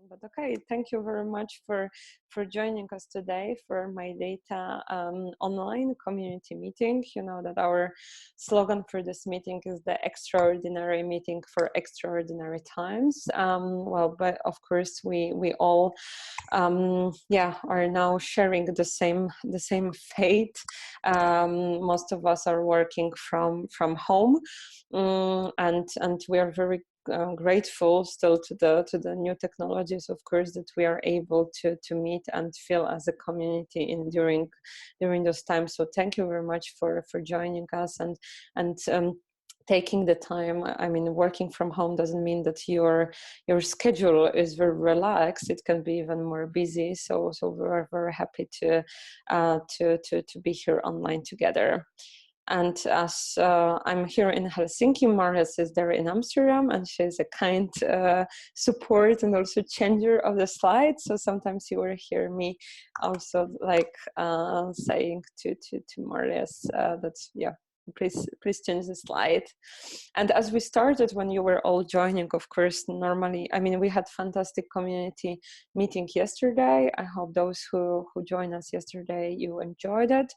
But okay, thank you very much for joining us today for MyData online community meeting. You know that our slogan for this meeting is the extraordinary meeting for extraordinary times. Well, but of course we all are now sharing the same fate. Most of us are working from home, and we are very grateful still to the new technologies, of course, that we are able to meet and feel as a community during those times. So thank you very much for joining us and taking the time. I mean, working from home doesn't mean that your schedule is very relaxed. It can be even more busy. So we're very happy to be here online together. And as I'm here in Helsinki, Marjas is there in Amsterdam, and she's a kind support and also changer of the slides. So sometimes you will hear me also like saying to Marjas that please change the slide. And as we started, when you were all joining, of course, normally, I mean, we had fantastic community meeting yesterday. I hope those who joined us yesterday, you enjoyed it.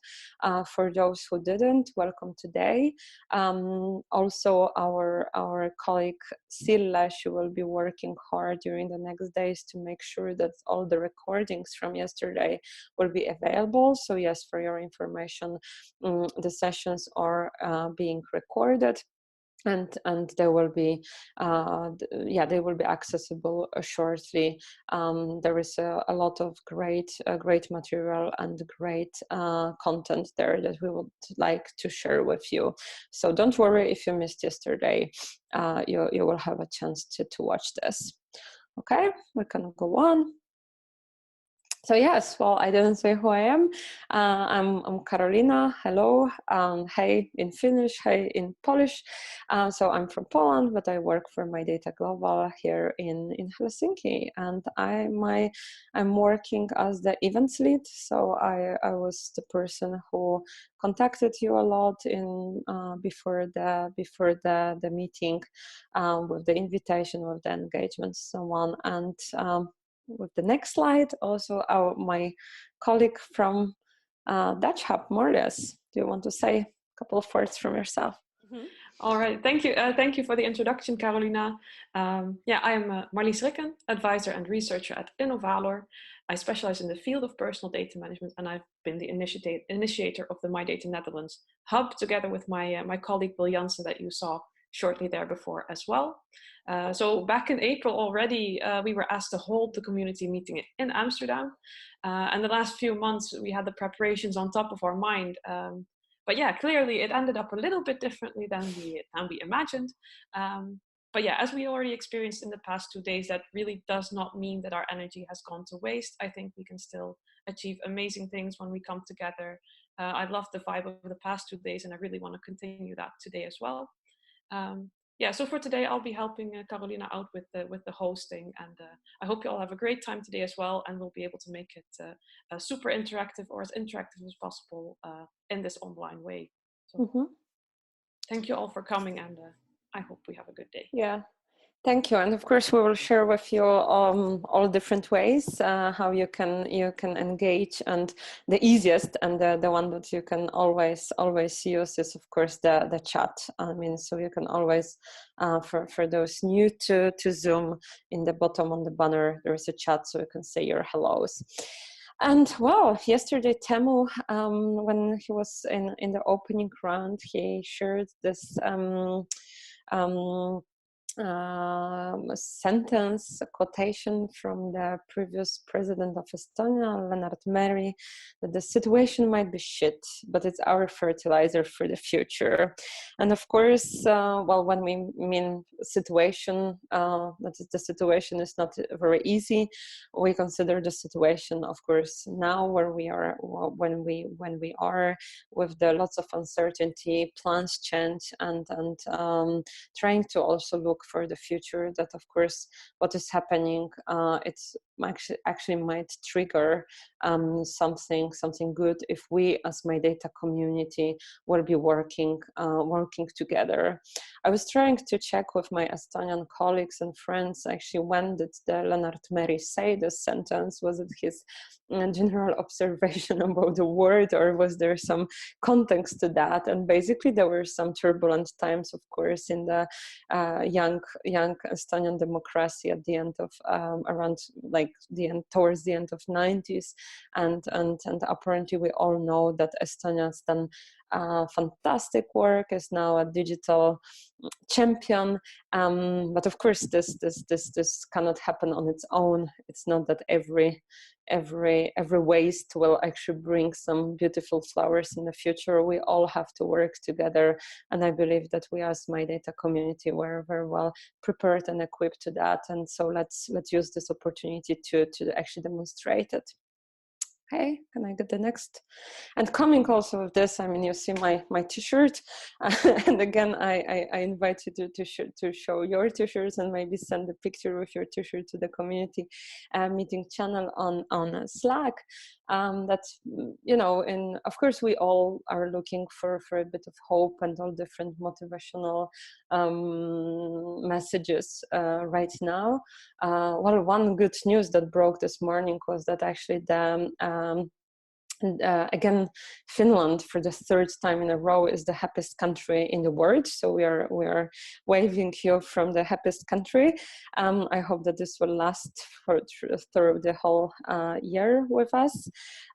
For those who didn't, welcome today. Also, our colleague Silla, she will be working hard during the next days to make sure that all the recordings from yesterday will be available. So yes, for your information, the sessions are being recorded, and they will be they will be accessible shortly. There is a lot of great material and great content there that we would like to share with you. So don't worry if you missed yesterday. You will have a chance to watch this. Okay, we can go on. So yes, well, I didn't say who I am. I'm Karolina. Hello. Hey in Finnish. Hey in Polish. So I'm from Poland, but I work for MyData Global here in Helsinki, and I'm working as the events lead. So I was the person who contacted you a lot in before the meeting, with the invitation, with the engagement, so on, and. With the next slide, also my colleague from Dutch Hub, Marjas, do you want to say a couple of words from yourself? Mm-hmm. All right, thank you. Thank you for the introduction, Carolina. I am Marlies Rikken, advisor and researcher at Innovalor. I specialize in the field of personal data management, and I've been the initiator of the MyData Netherlands hub, together with my colleague Bill Jansen that you saw shortly there before as well. So back in April already, we were asked to hold the community meeting in Amsterdam. And the last few months, we had the preparations on top of our mind. But yeah, clearly it ended up a little bit differently than we imagined. But yeah, as we already experienced in the past 2 days, that really does not mean that our energy has gone to waste. I think we can still achieve amazing things when we come together. I love the vibe of the past 2 days, and I really want to continue that today as well. So for today, I'll be helping Carolina out with the hosting, and I hope you all have a great time today as well, and we'll be able to make it super interactive, or as interactive as possible in this online way. So thank you all for coming, and I hope we have a good day. Yeah. Thank you, and of course we will share with you all different ways how you can engage, and the easiest and the one that you can always use is of course the chat. I mean, so you can always for those new to Zoom, in the bottom on the banner there is a chat, so you can say your hellos. And well, yesterday Teemu, when he was in the opening round, he shared this sentence, a quotation from the previous president of Estonia, Lennart Meri, that the situation might be shit, but it's our fertilizer for the future. And of course, well, when we mean situation, that is, the situation is not very easy. We consider the situation, of course, now where we are, when we are with the lots of uncertainty, plans change, and trying to also look for the future, that of course what is happening, it's actually might trigger something good if we as MyData community will be working together. I was trying to check with my Estonian colleagues and friends actually, when did the Lennart Meri say this sentence? Was it his general observation about the word, or was there some context to that? And basically there were some turbulent times, of course, in the young Estonian democracy at the end of around like towards the end of 90s, and apparently we all know that Estonia has done fantastic work, is now a digital champion, but of course this cannot happen on its own. It's not that every waste will actually bring some beautiful flowers in the future. We all have to work together, and I believe that we as MyData community were very well prepared and equipped to that, and so let's use this opportunity to actually demonstrate it. Okay, can I get the next? And coming also with this, I mean, you see my t-shirt, and again, I invite you to show your t-shirts and maybe send a picture with your t-shirt to the community meeting channel on Slack. That, you know, and of course we all are looking for a bit of hope and all different motivational messages right now. Well, one good news that broke this morning was that actually the again, Finland for the third time in a row is the happiest country in the world. So we are waving you from the happiest country. I hope that this will last through the whole year with us.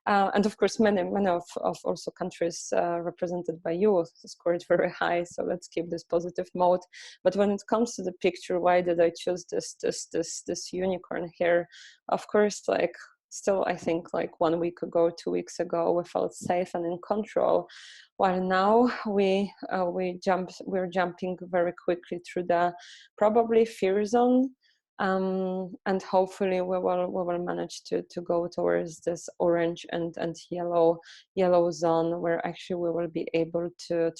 And of course, many of also countries represented by you scored very high. So let's keep this positive mode. But when it comes to the picture, why did I choose this unicorn here? Of course, like, still, I think like 1 week ago, 2 weeks ago, we felt safe and in control, while now we're jumping very quickly through the probably fear zone, and hopefully we will manage to go towards this orange and yellow zone, where actually we will be able to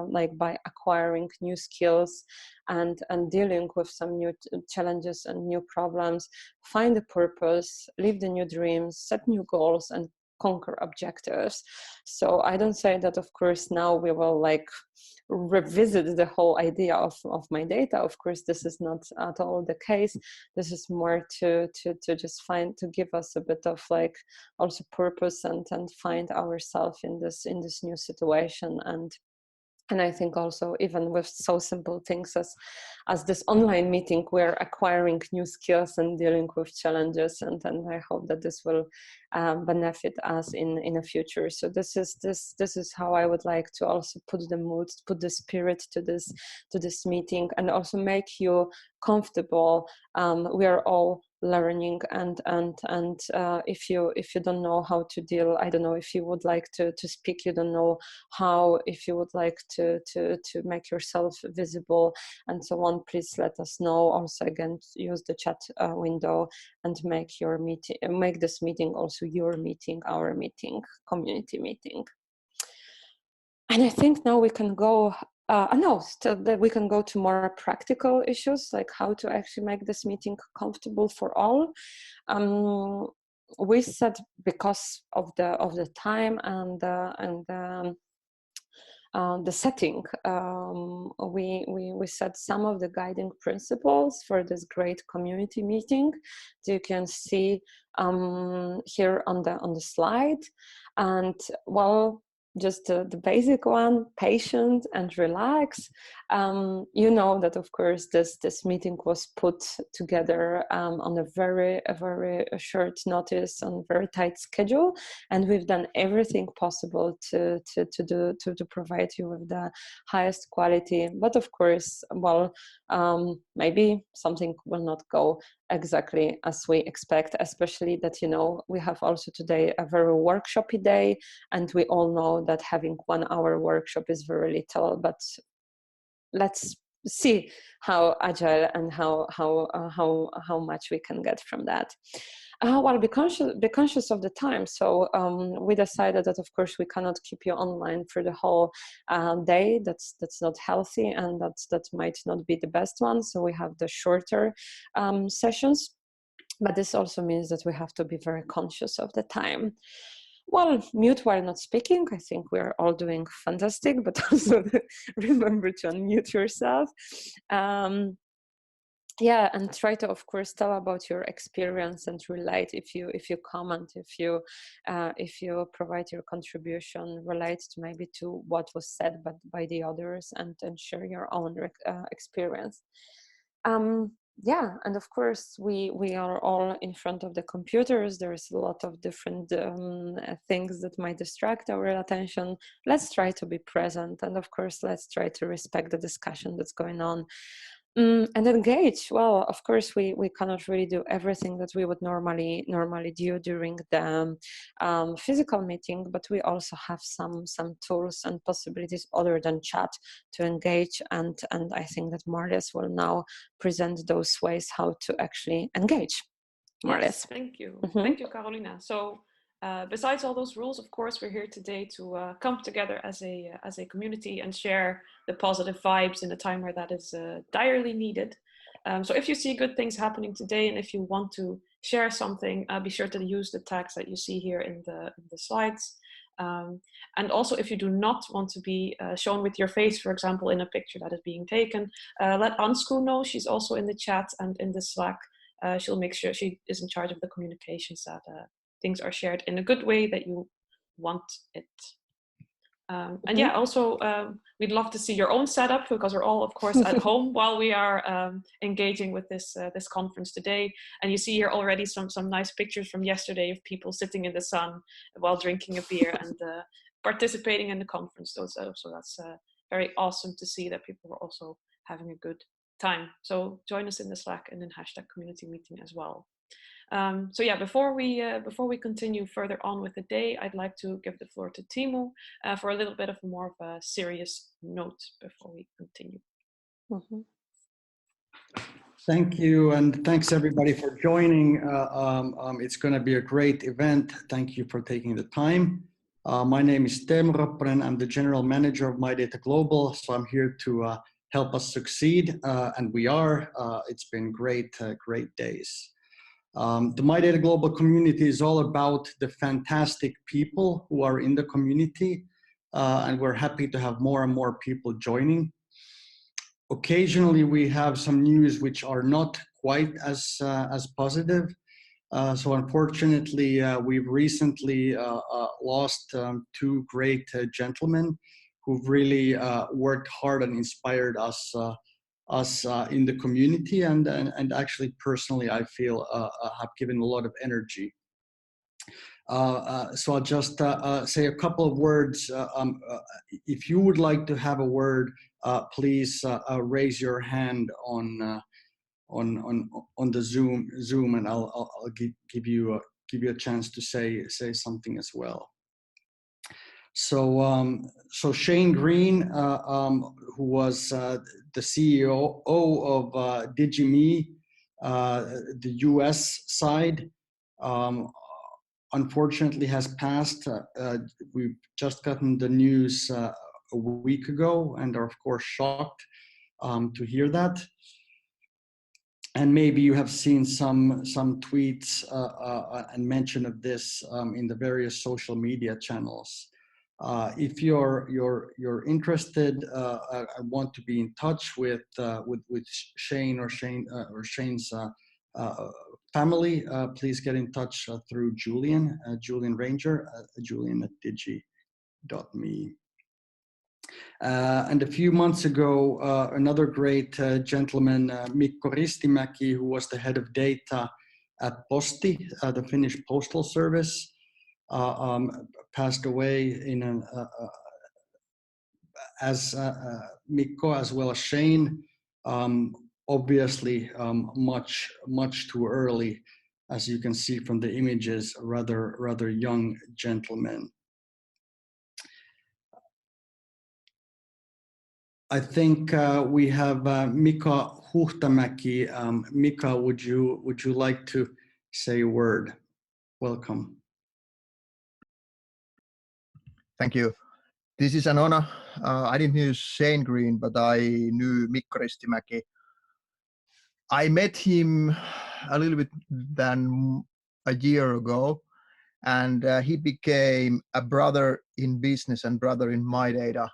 like by acquiring new skills and dealing with some new challenges and new problems, find a purpose, live the new dreams, set new goals, and conquer objectives. So I don't say that, of course, now we will like revisit the whole idea of MyData. Of course, this is not at all the case. This is more to just to give us a bit of like also purpose and find ourselves in this new situation. And I think also even with so simple things as this online meeting, we're acquiring new skills and dealing with challenges, and I hope that this will benefit us in the future. So this is how I would like to also put the mood, put the spirit to this meeting, and also make you comfortable. We are all learning, and if you don't know how to deal, I don't know, if you would like to speak, you don't know how, if you would like to make yourself visible and so on, please let us know. Also, again, use the chat window and make this meeting also your meeting, our meeting, community meeting. And I think now we can go we can go to more practical issues, like how to actually make this meeting comfortable for all. We said, because of the time and the setting, we set some of the guiding principles for this great community meeting that you can see here on the slide. And well, just the basic one: patient and relax. You know that, of course, this meeting was put together on a very short notice, on a very tight schedule, and we've done everything possible to provide you with the highest quality. But of course, well, maybe something will not go exactly as we expect, especially that, you know, we have also today a very workshopy day, and we all know that having 1 hour workshop is very little. But let's see how agile and how much we can get from that. Well, be conscious of the time. So we decided that, of course, we cannot keep you online for the whole day. That's not healthy, and that might not be the best one. So we have the shorter sessions. But this also means that we have to be very conscious of the time. Well, mute while not speaking. I think we're all doing fantastic, but also remember to unmute yourself. Yeah, and try to, of course, tell about your experience and relate. If you comment, if you provide your contribution, relate to maybe to what was said by the others, and share your own experience. Yeah, and of course we are all in front of the computers. There's a lot of different things that might distract our attention. Let's try to be present, and of course let's try to respect the discussion that's going on. And engage. Well, of course, we cannot really do everything that we would normally do during the physical meeting, but we also have some tools and possibilities other than chat to engage. And I think that Marlies will now present those ways how to actually engage. Marlies. Yes, thank you. Thank you, Carolina. So besides all those rules, of course, we're here today to come together as a community and share the positive vibes in a time where that is direly needed. So if you see good things happening today, and if you want to share something, be sure to use the tags that you see here in the slides. And also, if you do not want to be shown with your face, for example, in a picture that is being taken, let Ansku know. She's also in the chat and in the Slack. She'll make sure she is in charge of the communications that things are shared in a good way that you want it. And yeah, also we'd love to see your own setup, because we're all, of course, at home while we are engaging with this this conference today. And you see here already some nice pictures from yesterday of people sitting in the sun while drinking a beer and participating in the conference. So that's very awesome to see that people are also having a good time. So join us in the Slack and in #community-meeting as well. So yeah, before we continue further on with the day, I'd like to give the floor to Timo for a little bit of more of a serious note before we continue. Thank you, and thanks everybody for joining. It's going to be a great event. Thank you for taking the time. My name is Teemu Rappanen. I'm the General Manager of MyData Global, so I'm here to help us succeed, and we are. It's been great days. The MyData Global community is all about the fantastic people who are in the community, and we're happy to have more and more people joining. Occasionally, we have some news which are not quite as positive. So unfortunately, we've recently lost two great gentlemen who've really worked hard and inspired us in the community, and actually personally, I feel have given a lot of energy. So I'll just say a couple of words. If you would like to have a word, please raise your hand on the Zoom, and I'll give you a chance to say something as well. So so Shane Green, who was the CEO of DigiMe, the US side, unfortunately has passed. We've just gotten the news a week ago and are of course shocked to hear that. And maybe you have seen some tweets and mention of this in the various social media channels. If you're interested, I want to be in touch with Shane or Shane's family. Please get in touch through Julian Ranger, julian@digi.me. And a few months ago, another great gentleman, Mikko Ristimäki, who was the head of data at Posti, the Finnish postal service, passed away in as Mikko as well as Shane. Obviously, much too early, as you can see from the images, rather young gentlemen. I think we have Mika Huhtamäki. Mika, would you like to say a word? Welcome. Thank you. This is an honor. I didn't know Shane Green, but I knew Mikko Ristimäki. I met him a little bit than a year ago, and he became a brother in business and brother in MyData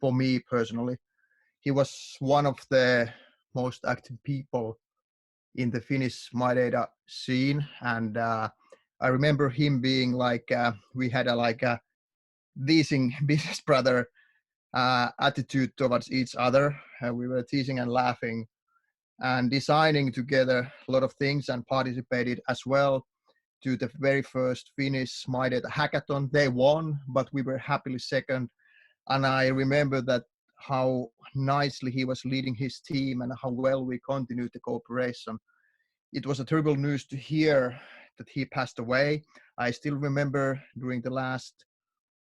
for me personally. He was one of the most active people in the Finnish MyData scene, and I remember him being like, we had a teasing business brother attitude towards each other. We were teasing and laughing and designing together a lot of things, and participated as well to the very first Finnish MyData hackathon. They won, but we were happily second. And I remember that how nicely he was leading his team and how well we continued the cooperation. It was a terrible news to hear that he passed away. I still remember during the last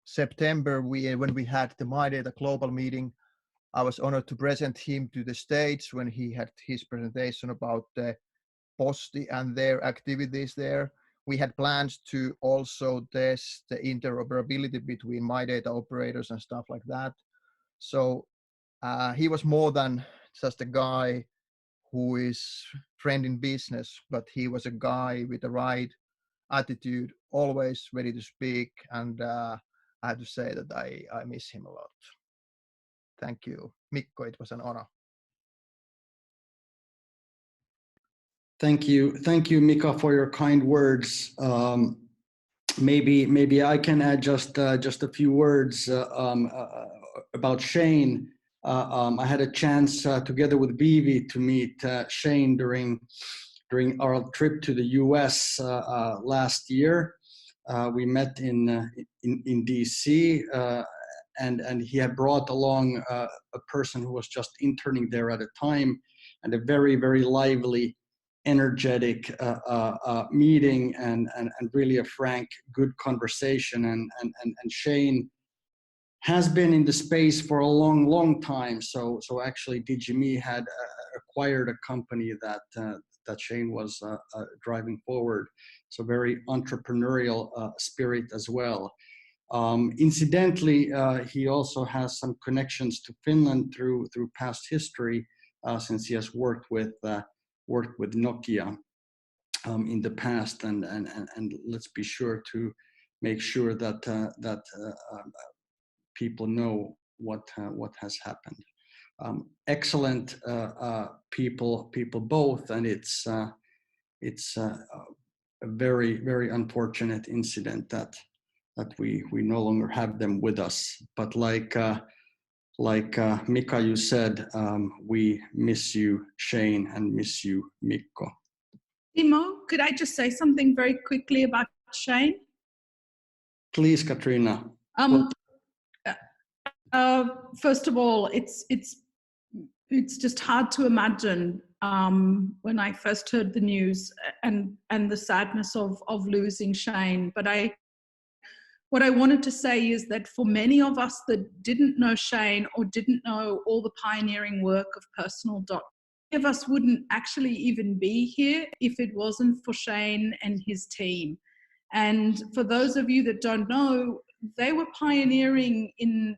September, when we had the MyData Global meeting, I was honored to present him to the stage when he had his presentation about the Posti and their activities there. We had plans to also test the interoperability between MyData operators and stuff like that. So he was more than just a guy who is friend in business, but he was a guy with the right attitude, always ready to speak. And I have to say that I miss him a lot. Thank you, Mikko. It was an honor. Thank you, Mika, for your kind words. Maybe I can add just a few words about Shane. I had a chance together with Vivi to meet Shane during our trip to the US last year. We met in DC, and he had brought along a person who was just interning there at the time, and a very, very lively, energetic meeting, and really a frank, good conversation. And Shane has been in the space for a long time. So actually, DigiMe had acquired a company that Shane was driving forward. So very entrepreneurial spirit as well. Incidentally, he also has some connections to Finland through past history, since he has worked with Nokia in the past, and let's be sure to make sure that people know what has happened. Excellent people both, and it's a very unfortunate incident that we no longer have them with us. But like Mika, you said, we miss you, Shane, and miss you, Mikko. Timo, could I just say something very quickly about Shane? Please, Katrina. First of all, it's just hard to imagine when I first heard the news and the sadness of losing Shane. But what I wanted to say is that for many of us that didn't know Shane or didn't know all the pioneering work of Personal.com, many of us wouldn't actually even be here if it wasn't for Shane and his team. And for those of you that don't know, they were pioneering in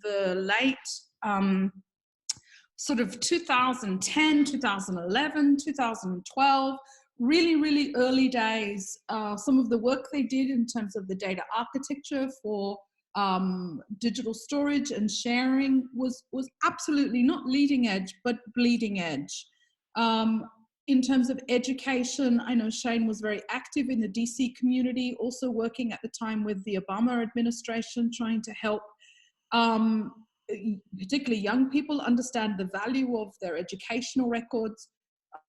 the late sort of 2010, 2011, 2012, really early days. Some of the work they did in terms of the data architecture for digital storage and sharing was absolutely not leading edge, but bleeding edge. In terms of education, I know Shane was very active in the DC community, also working at the time with the Obama administration, trying to help particularly young people understand the value of their educational records.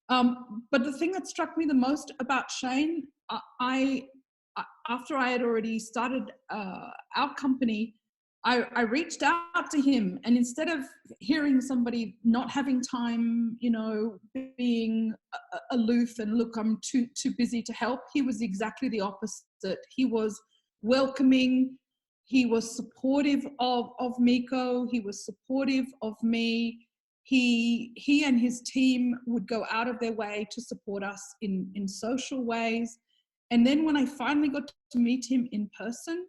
But the thing that struck me the most about Shane, after I had already started our company, I reached out to him, and instead of hearing somebody not having time, you know, being aloof and look, I'm too busy to help, he was exactly the opposite. He was welcoming. He was supportive of Mikko. He was supportive of me. He and his team would go out of their way to support us in social ways. And then when I finally got to meet him in person,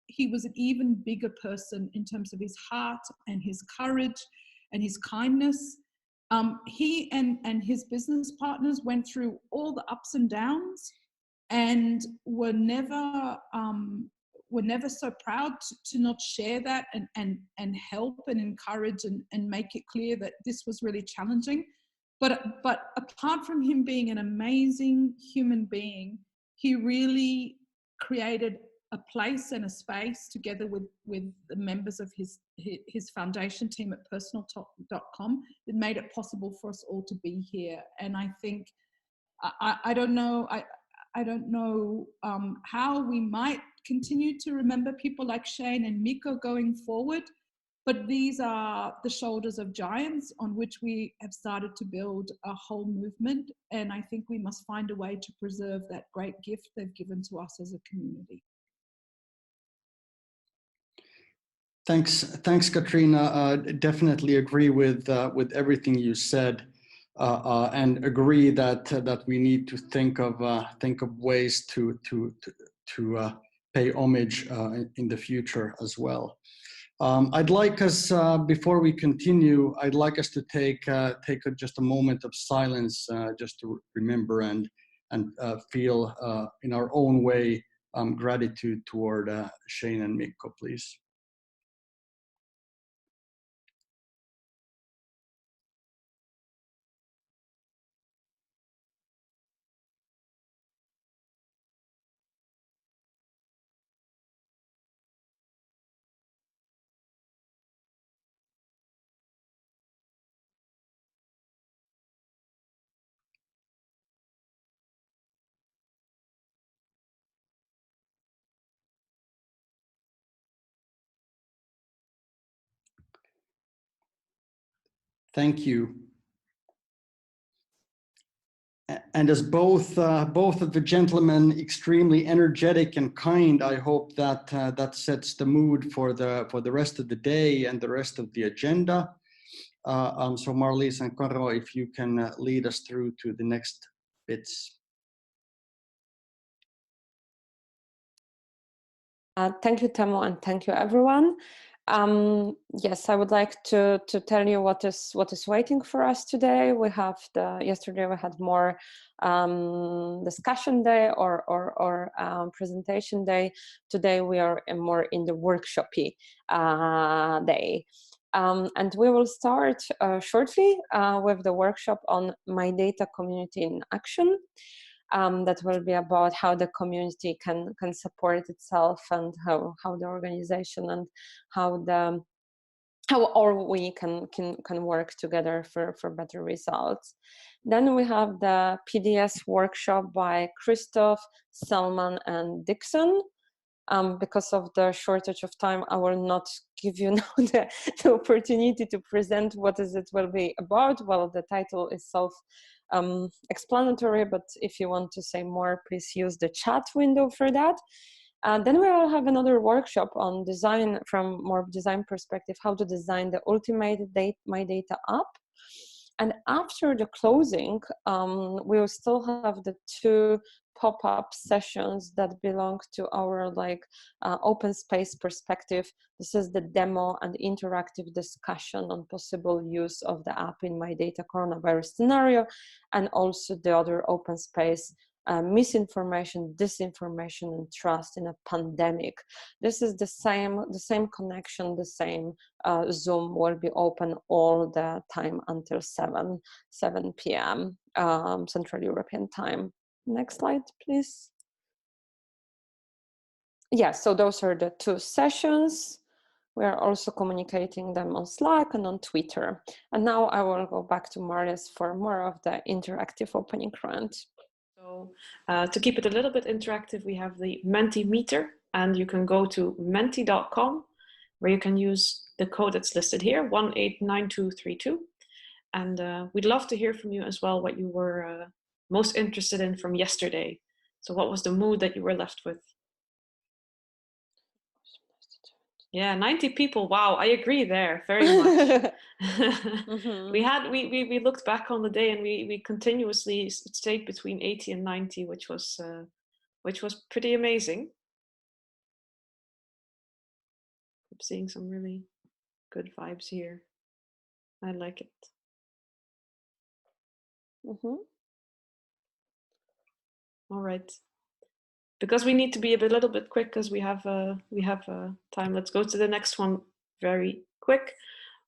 he was an even bigger person in terms of his heart and his courage and his kindness. he and his business partners went through all the ups and downs, and were never so proud to not share that and help and encourage and make it clear that this was really challenging. But apart from him being an amazing human being, he really created a place and a space together with the members of his foundation team at personal.com that made it possible for us all to be here. And I think I don't know how we might continue to remember people like Shane and Miko going forward, but these are the shoulders of giants on which we have started to build a whole movement. And I think we must find a way to preserve that great gift they've given to us as a community. Thanks, Katrina. Definitely agree with everything you said, and agree that we need to think of ways to pay homage in the future as well. I'd like us, before we continue, I'd like us to take just a moment of silence, just to remember and feel in our own way gratitude toward Shane and Mikko, please. Thank you. And as both of the gentlemen extremely energetic and kind, I hope that that sets the mood for the rest of the day and the rest of the agenda. So Marlies and Karo, if you can lead us through to the next bits. Thank you, Temo, and thank you, everyone. Yes, I would like to tell you what is waiting for us today. We have yesterday we had more discussion day or presentation day. Today we are more in the workshopy day. And we will start shortly with the workshop on MyData Community in Action. That will be about how the community can support itself, and how the organization and how all we can work together for better results. Then we have the PDS workshop by Christoph, Selman, and Dixon. Because of the shortage of time, I will not give you now the opportunity to present what it will be about. Well, the title is explanatory, but if you want to say more, please use the chat window for that. Then we will have another workshop on design, from more design perspective, how to design the ultimate MyData app. And after the closing, we will still have the two pop-up sessions that belong to our open space perspective. This is the demo and interactive discussion on possible use of the app in MyData coronavirus scenario, and also the other open space, misinformation, disinformation, and trust in a pandemic. This is the same connection, the same Zoom will be open all the time until 7 p.m. Central European time. Next slide, please. Yeah, so those are the two sessions. We are also communicating them on Slack and on Twitter. And now I will go back to Marlies for more of the interactive opening round. So to keep it a little bit interactive, we have the Mentimeter, and you can go to menti.com, where you can use the code that's listed here, 189232. And we'd love to hear from you as well, what you were most interested in from yesterday. So what was the mood that you were left with? Yeah, 90 people. Wow, I agree there very much. Mm-hmm. We looked back on the day, and we continuously stayed between 80 and 90, which was pretty amazing. I'm seeing some really good vibes here. I like it. All right. Because we need to be a little bit quick because we have time. Let's go to the next one very quick.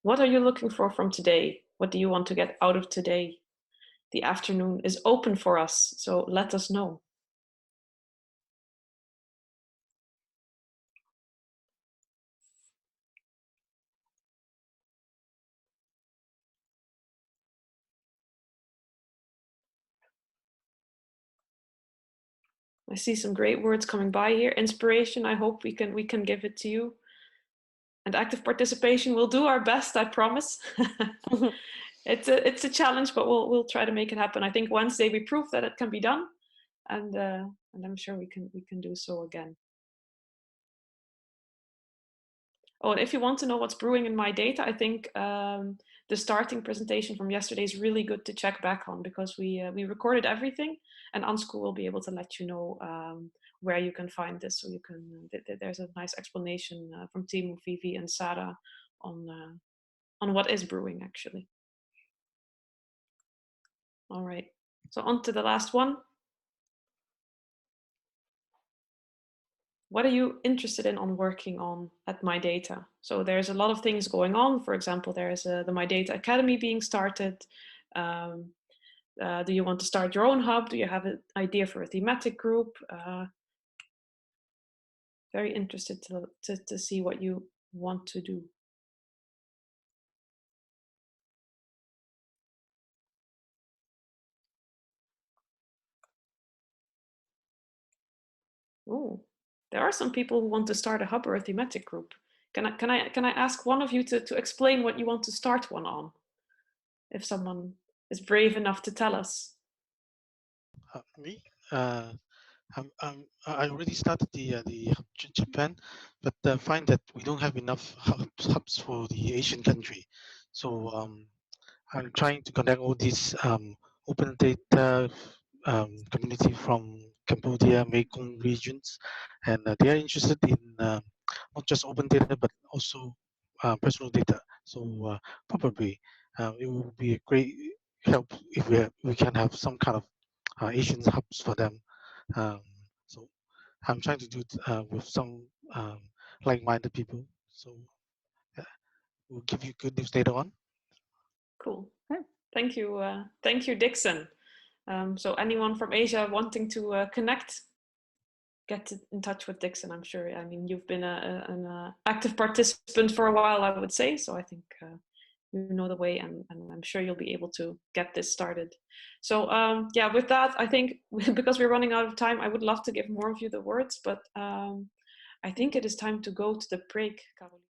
What are you looking for from today? What do you want to get out of today? The afternoon is open for us, so let us know. I see some great words coming by here. Inspiration, I hope we can give it to you. And active participation, we'll do our best, I promise. It's a challenge, but we'll try to make it happen. I think Wednesday we proved that it can be done, and I'm sure we can do so again. Oh, and if you want to know what's brewing in MyData, I think the starting presentation from yesterday is really good to check back on, because we recorded everything, and Ansco will be able to let you know where you can find this. So you can there's a nice explanation from Timo, Vivi, and Sarah on what is brewing actually. All right, so on to the last one. What are you interested in working on at MyData? So there's a lot of things going on. For example, there's the MyData Academy being started. Do you want to start your own hub? Do you have an idea for a thematic group? Very interested to see what you want to do. Oh, there are some people who want to start a hub or a thematic group. Can I ask one of you to explain what you want to start one on? If someone is brave enough to tell us. Me? I already started the hub in Japan, but find that we don't have enough hubs for the Asian country. So I'm trying to connect all these open data community from Cambodia, Mekong regions, and they are interested in not just open data but also personal data. So probably it will be a great help if we can have some kind of Asian hubs for them. So I'm trying to do it with some like-minded people. So we'll give you good news later on. Cool. Thank you, Dixon. So anyone from Asia wanting to connect, get in touch with Dixon. I'm sure. I mean, you've been an active participant for a while, I would say. So I think you know the way, and I'm sure you'll be able to get this started. So yeah, with that, I think because we're running out of time, I would love to give more of you the words, but I think it is time to go to the break, Caroline.